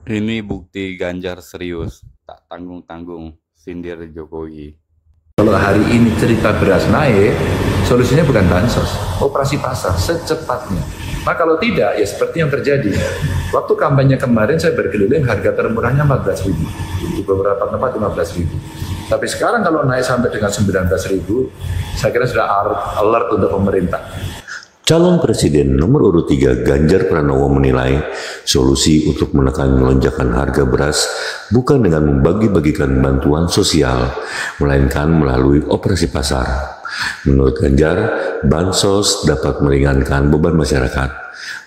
Ini bukti Ganjar serius, tak tanggung-tanggung, sindir Jokowi. Kalau hari ini cerita beras naik, solusinya bukan bansos, operasi pasar secepatnya. Nah kalau tidak, ya seperti yang terjadi. Waktu kampanye kemarin saya berkeliling, harga termurahnya 14.000, di beberapa tempat 15.000. Tapi sekarang kalau naik sampai dengan 19.000, saya kira sudah alert untuk pemerintah. Calon Presiden nomor urut 3 Ganjar Pranowo menilai solusi untuk menekan lonjakan harga beras bukan dengan membagi-bagikan bantuan sosial, melainkan melalui operasi pasar. Menurut Ganjar, bansos dapat meringankan beban masyarakat.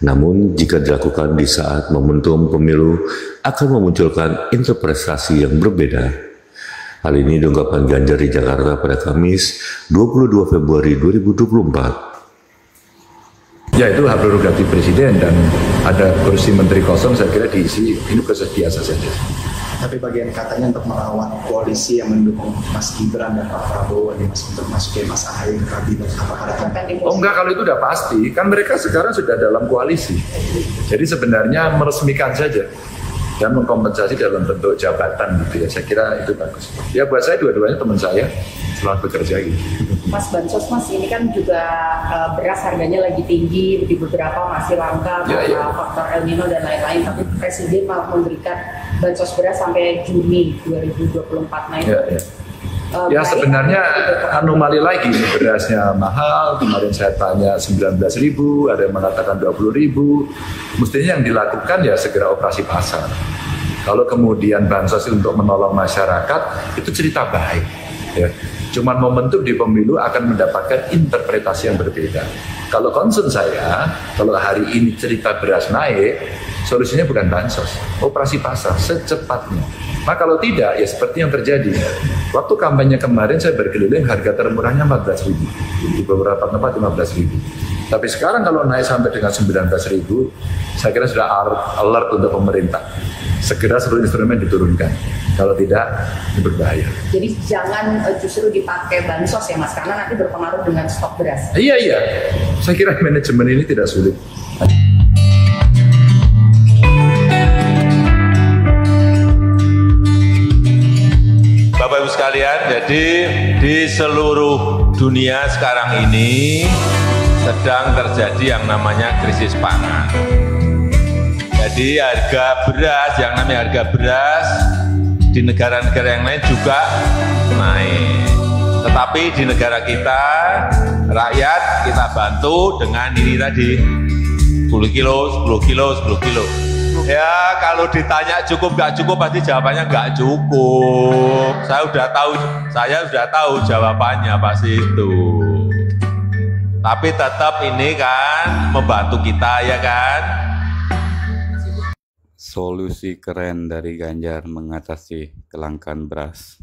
Namun jika dilakukan di saat momentum pemilu akan memunculkan interpretasi yang berbeda. Hal ini diungkapkan Ganjar di Jakarta pada Kamis 22 Februari 2024. Ya itu hak prerogatif presiden dan ada kursi menteri kosong saya kira diisi, ini proses biasa saja. Tapi bagian katanya untuk merawat koalisi yang mendukung Mas Gibran dan Pak Prabowo nih Mas untuk masukin Mas Ahaye ke kabinet apa Oh enggak, kalau itu udah pasti, kan mereka sekarang sudah dalam koalisi. Jadi sebenarnya meresmikan saja dan mengkompensasi dalam bentuk jabatan gitu ya. Saya kira itu bagus. Ya buat saya dua-duanya teman saya selalu bekerja gitu. Mas Bansos, Mas, ini kan juga beras harganya lagi tinggi, di beberapa masih langka karena faktor El Nino dan lain-lain, tapi Presiden malah memberikan bansos beras sampai Juni 2024. Nah itu ya sebenarnya anomali lagi, berasnya mahal, kemarin saya tanya 19.000, ada yang mengatakan 20.000, mestinya yang dilakukan ya segera operasi pasar. Kalau kemudian bansos untuk menolong masyarakat, itu cerita baik. Ya. Cuman momentum di pemilu akan mendapatkan interpretasi yang berbeda. Kalau concern saya, kalau hari ini cerita beras naik, solusinya bukan bansos, operasi pasar secepatnya. Nah kalau tidak, ya seperti yang terjadi. Waktu kampanye kemarin saya berkeliling, harga termurahnya 14.000, di beberapa tempat 15.000. Tapi sekarang kalau naik sampai dengan 19.000, saya kira sudah alert untuk pemerintah. Segera seluruh instrumen diturunkan. Kalau tidak, ini berbahaya. Jadi jangan justru dipakai bansos ya Mas, karena nanti berpengaruh dengan stok beras. Iya. Saya kira manajemen ini tidak sulit. Bapak Ibu sekalian, jadi di seluruh dunia sekarang ini sedang terjadi yang namanya krisis pangan. Jadi harga beras, yang namanya harga beras di negara-negara yang lain juga naik. Tetapi di negara kita, rakyat kita bantu dengan ini tadi, 10 kilo, 10 kilo, 10 kilo. Ya kalau ditanya cukup nggak cukup, pasti jawabannya nggak cukup. Saya sudah tahu jawabannya pasti itu. Tapi tetap ini kan membantu kita ya kan. Solusi keren dari Ganjar mengatasi kelangkaan beras.